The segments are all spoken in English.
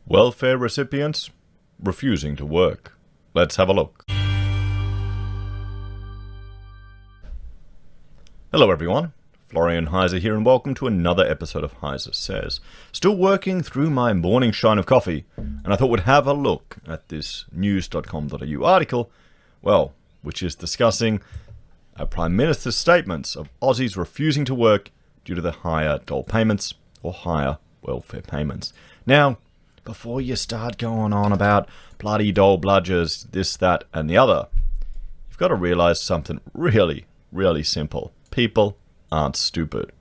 Welfare recipients refusing to work. Let's have a look. Hello everyone, Florian.Heise here, and welcome to another episode of HeiseSays. Still working through my morning shine of coffee, and I thought we'd have a look at this news.com.au article, which is discussing Prime Minister's statements of Aussies refusing to work due to the higher dole payments or higher welfare payments. Now, before you start going on about bloody dole bludgers, this, that, and the other, you've got to realize something really, really simple. People aren't stupid.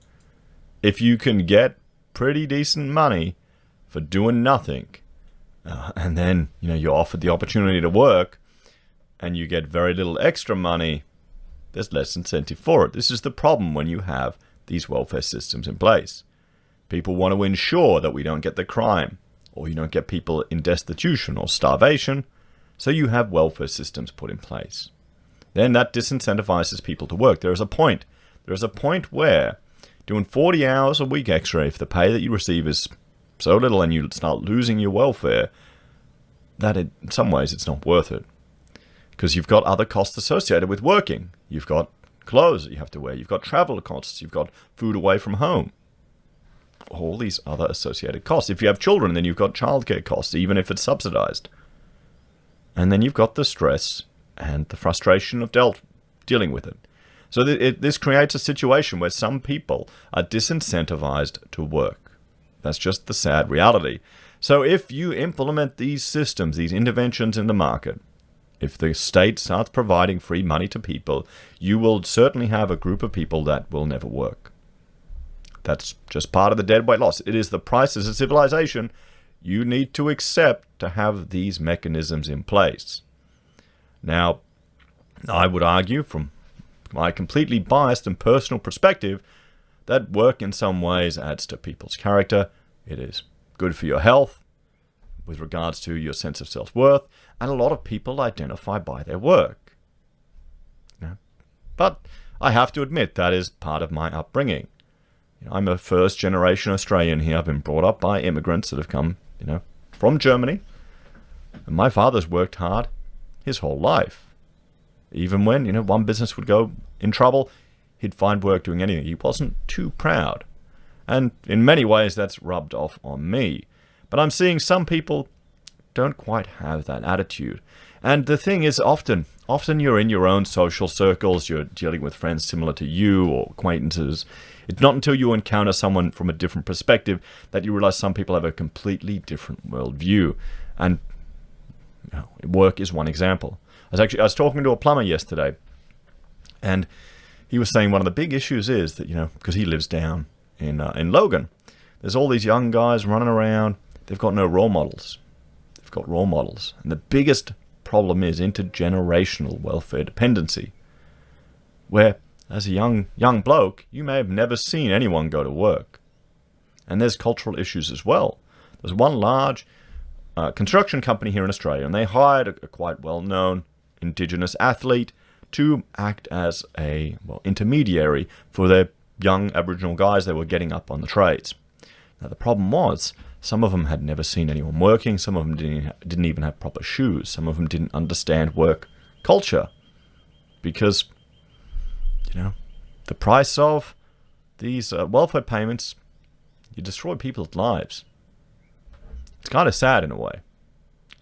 If you can get pretty decent money for doing nothing, and then you're offered the opportunity to work, and you get very little extra money, there's less incentive for it. This is the problem when you have these welfare systems in place. People want to ensure that we don't get the crime, or you don't get people in destitution or starvation, so you have welfare systems put in place. Then that disincentivizes people to work. There is a point where doing 40 hours a week extra, if the pay that you receive is so little and you start losing your welfare, that in some ways it's not worth it. Because you've got other costs associated with working. You've got clothes that you have to wear. You've got travel costs. You've got food away from home. All these other associated costs. If you have children, then you've got childcare costs, even if it's subsidized. And then you've got the stress and the frustration of dealing with it. So this creates a situation where some people are disincentivized to work. That's just the sad reality. So if you implement these systems, these interventions in the market, if the state starts providing free money to people, you will certainly have a group of people that will never work. That's just part of the deadweight loss. It is the prices of civilization. You need to accept to have these mechanisms in place. Now, I would argue from my completely biased and personal perspective that work in some ways adds to people's character. It is good for your health with regards to your sense of self-worth, and a lot of people identify by their work. But I have to admit that is part of my upbringing. I'm a first-generation Australian here. I've been brought up by immigrants that have come, from Germany. And my father's worked hard his whole life. Even when, one business would go in trouble, he'd find work doing anything. He wasn't too proud. And in many ways, that's rubbed off on me. But I'm seeing some people don't quite have that attitude. And the thing is, often you're in your own social circles, you're dealing with friends similar to you or acquaintances. It's not until you encounter someone from a different perspective that you realize some people have a completely different worldview. And work is one example. I was talking to a plumber yesterday, and he was saying one of the big issues is that, because he lives down in Logan, there's all these young guys running around. They've got no role models. They've got role models. And the biggest problem is intergenerational welfare dependency, where as a young bloke, you may have never seen anyone go to work. And there's cultural issues as well. There's one large construction company here in Australia, and they hired a quite well-known Indigenous athlete to act as a intermediary for their young Aboriginal guys that were getting up on the trades. Now, the problem was, some of them had never seen anyone working. Some of them didn't even have proper shoes. Some of them didn't understand work culture. Because, the price of these welfare payments, you destroy people's lives. It's kind of sad in a way.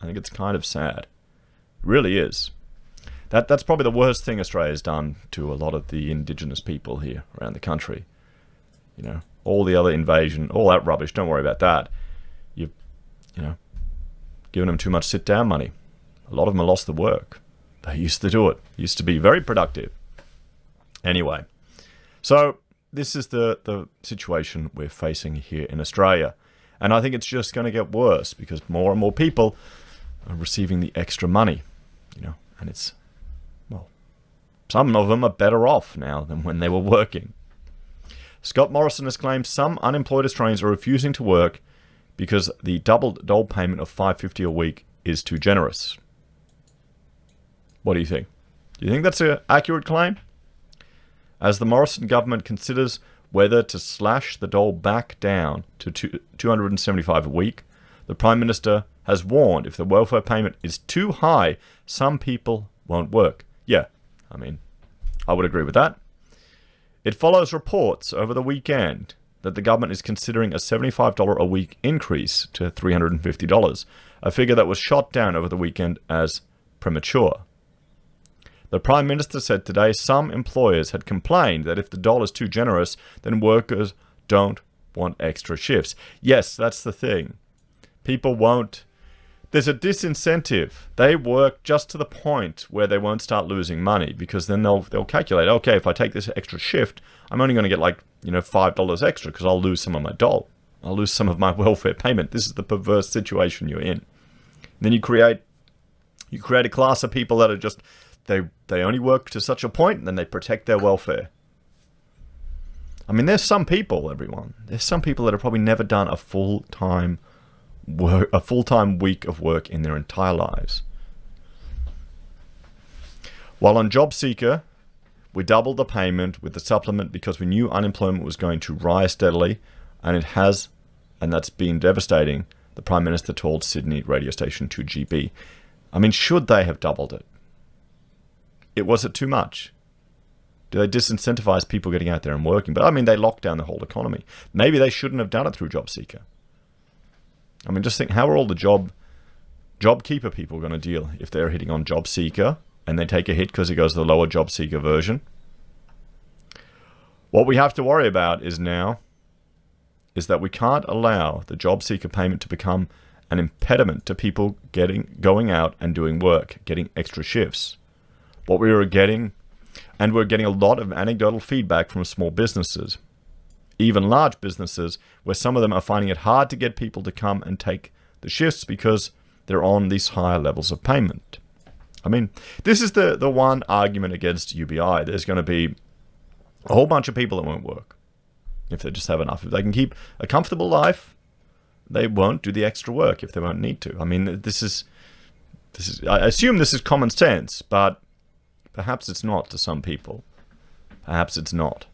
I think it's kind of sad. It really is. That's probably the worst thing Australia's done to a lot of the Indigenous people here around the country. All the other invasion, all that rubbish, don't worry about that. You've, given them too much sit-down money. A lot of them have lost the work. They used to do it. Used to be very productive. Anyway, so this is the situation we're facing here in Australia. And I think it's just going to get worse because more and more people are receiving the extra money, and it's, some of them are better off now than when they were working. Scott Morrison has claimed some unemployed Australians are refusing to work because the double dole payment of $5.50 a week is too generous. What do you think? Do you think that's an accurate claim? As the Morrison government considers whether to slash the dole back down to $275 a week, The Prime Minister has warned if the welfare payment is too high, some people won't work. Yeah, I mean, I would agree with that. It follows reports over the weekend that the government is considering a $75 a week increase to $350, a figure that was shot down over the weekend as premature. The Prime Minister said today some employers had complained that if the dollar's too generous, then workers don't want extra shifts. Yes, that's the thing. People won't. There's a disincentive. They work just to the point where they won't start losing money, because then they'll calculate, okay, if I take this extra shift, I'm only going to get $5 extra because I'll lose some of my doll. I'll lose some of my welfare payment. This is the perverse situation you're in. And then you create a class of people that are just, they only work to such a point, and then they protect their welfare. I mean, there's some people, everyone. There's some people that have probably never done a full-time week of work in their entire lives. While on JobSeeker, we doubled the payment with the supplement because we knew unemployment was going to rise steadily, and it has, and that's been devastating, the Prime Minister told Sydney radio station 2GB. I mean, should they have doubled it? Was it too much? Do they disincentivize people getting out there and working? But I mean, they locked down the whole economy. Maybe they shouldn't have done it through JobSeeker. I mean, just think, how are all the JobKeeper people going to deal if they're hitting on JobSeeker and they take a hit because it goes to the lower JobSeeker version? What we have to worry about is that we can't allow the JobSeeker payment to become an impediment to people going out and doing work, getting extra shifts. What we are getting, and we're getting a lot of anecdotal feedback from small businesses, even large businesses, where some of them are finding it hard to get people to come and take the shifts because they're on these higher levels of payment. I mean, this is the one argument against UBI. There's going to be a whole bunch of people that won't work if they just have enough. If they can keep a comfortable life, they won't do the extra work if they won't need to. I mean, this is I assume this is common sense, but perhaps it's not to some people. Perhaps it's not.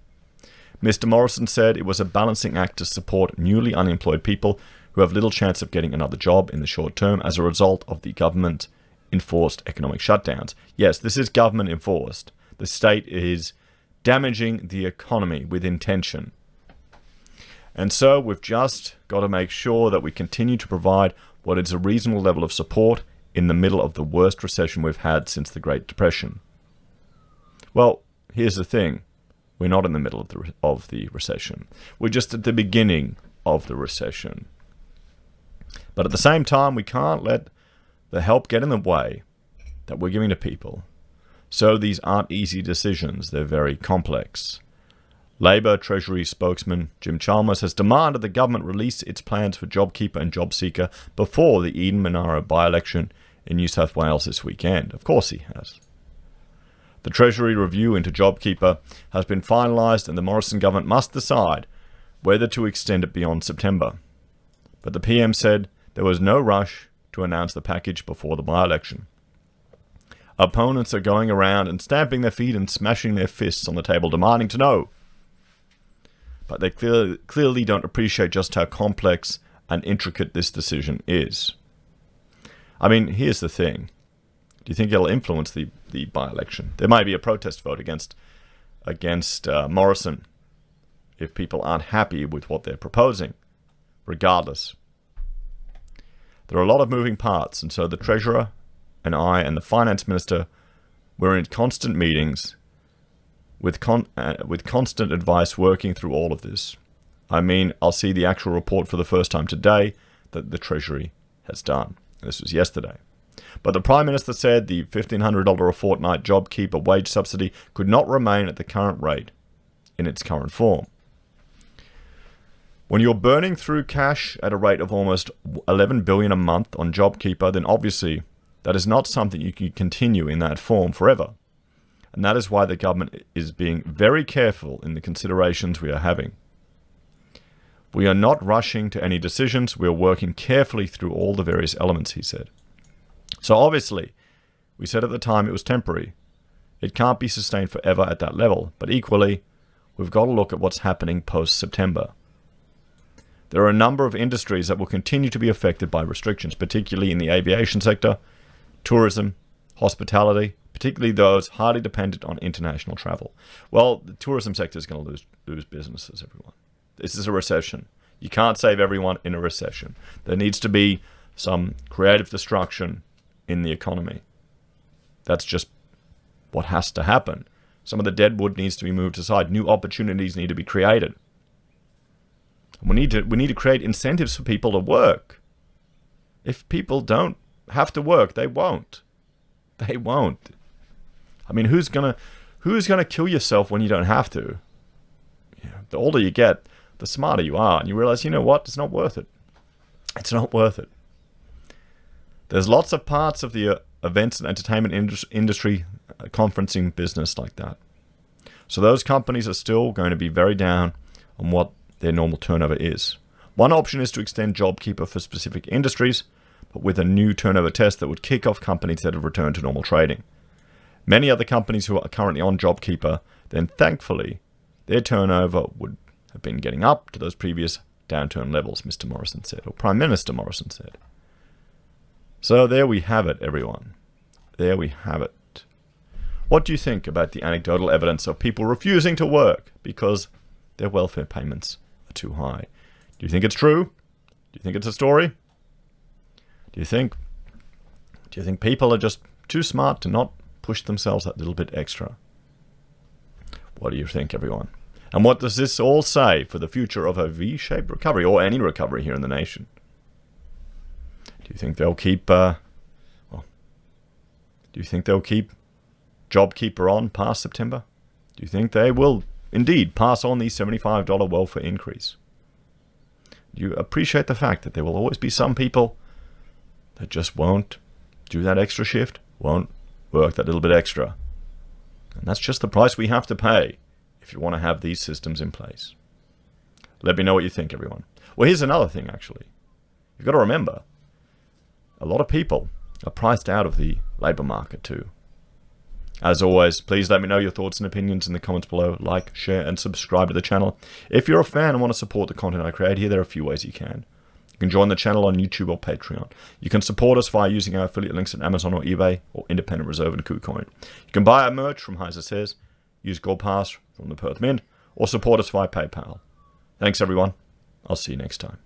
Mr. Morrison said it was a balancing act to support newly unemployed people who have little chance of getting another job in the short term as a result of the government-enforced economic shutdowns. Yes, this is government-enforced. The state is damaging the economy with intention. And so we've just got to make sure that we continue to provide what is a reasonable level of support in the middle of the worst recession we've had since the Great Depression. Well, here's the thing. We're not in the middle of the recession. We're just at the beginning of the recession. But at the same time, we can't let the help get in the way that we're giving to people. So these aren't easy decisions. They're very complex. Labour Treasury spokesman Jim Chalmers has demanded the government release its plans for JobKeeper and JobSeeker before the Eden Monaro by-election in New South Wales this weekend. Of course he has. The Treasury review into JobKeeper has been finalised, and the Morrison government must decide whether to extend it beyond September. But the PM said there was no rush to announce the package before the by-election. Opponents are going around and stamping their feet and smashing their fists on the table, demanding to know. But they clearly don't appreciate just how complex and intricate this decision is. I mean, here's the thing. Do you think it'll influence the by-election? There may be a protest vote against Morrison if people aren't happy with what they're proposing. Regardless, there are a lot of moving parts, and so the Treasurer and I and the Finance Minister were in constant meetings with constant advice working through all of this. I mean, I'll see the actual report for the first time today that the Treasury has done. This was yesterday. But the Prime Minister said the $1,500 a fortnight JobKeeper wage subsidy could not remain at the current rate in its current form. When you're burning through cash at a rate of almost $11 billion a month on JobKeeper, then obviously that is not something you can continue in that form forever. And that is why the government is being very careful in the considerations we are having. We are not rushing to any decisions. We are working carefully through all the various elements, he said. So obviously, we said at the time it was temporary. It can't be sustained forever at that level. But equally, we've got to look at what's happening post-September. There are a number of industries that will continue to be affected by restrictions, particularly in the aviation sector, tourism, hospitality, particularly those highly dependent on international travel. Well, the tourism sector is going to lose businesses, everyone. This is a recession. You can't save everyone in a recession. There needs to be some creative destruction in the economy. That's just what has to happen. Some of the dead wood needs to be moved aside. New opportunities need to be created. We need to create incentives for people to work. If people don't have to work, they won't. They won't. I mean, who's gonna kill yourself when you don't have to? The older you get, the smarter you are, and you realize, you know what? It's not worth it. It's not worth it. There's lots of parts of the events and entertainment industry, conferencing business like that. So those companies are still going to be very down on what their normal turnover is. One option is to extend JobKeeper for specific industries, but with a new turnover test that would kick off companies that have returned to normal trading. Many other companies who are currently on JobKeeper, then thankfully, their turnover would have been getting up to those previous downturn levels, Mr. Morrison said, or Prime Minister Morrison said. So there we have it, everyone. There we have it. What do you think about the anecdotal evidence of people refusing to work because their welfare payments are too high? Do you think it's true? Do you think it's a story? Do you think people are just too smart to not push themselves that little bit extra? What do you think, everyone? And what does this all say for the future of a V-shaped recovery, or any recovery here in the nation? Do you think they'll keep JobKeeper on past September? Do you think they will indeed pass on the $75 welfare increase? Do you appreciate the fact that there will always be some people that just won't do that extra shift, won't work that little bit extra? And that's just the price we have to pay if you want to have these systems in place. Let me know what you think, everyone. Well, here's another thing, actually. You've got to remember, a lot of people are priced out of the labour market too. As always, please let me know your thoughts and opinions in the comments below. Like, share, and subscribe to the channel. If you're a fan and want to support the content I create here, there are a few ways you can. You can join the channel on YouTube or Patreon. You can support us via using our affiliate links at Amazon or eBay, or Independent Reserve and Kucoin. You can buy our merch from HeiseSays, use Gold Pass from the Perth Mint, or support us via PayPal. Thanks, everyone. I'll see you next time.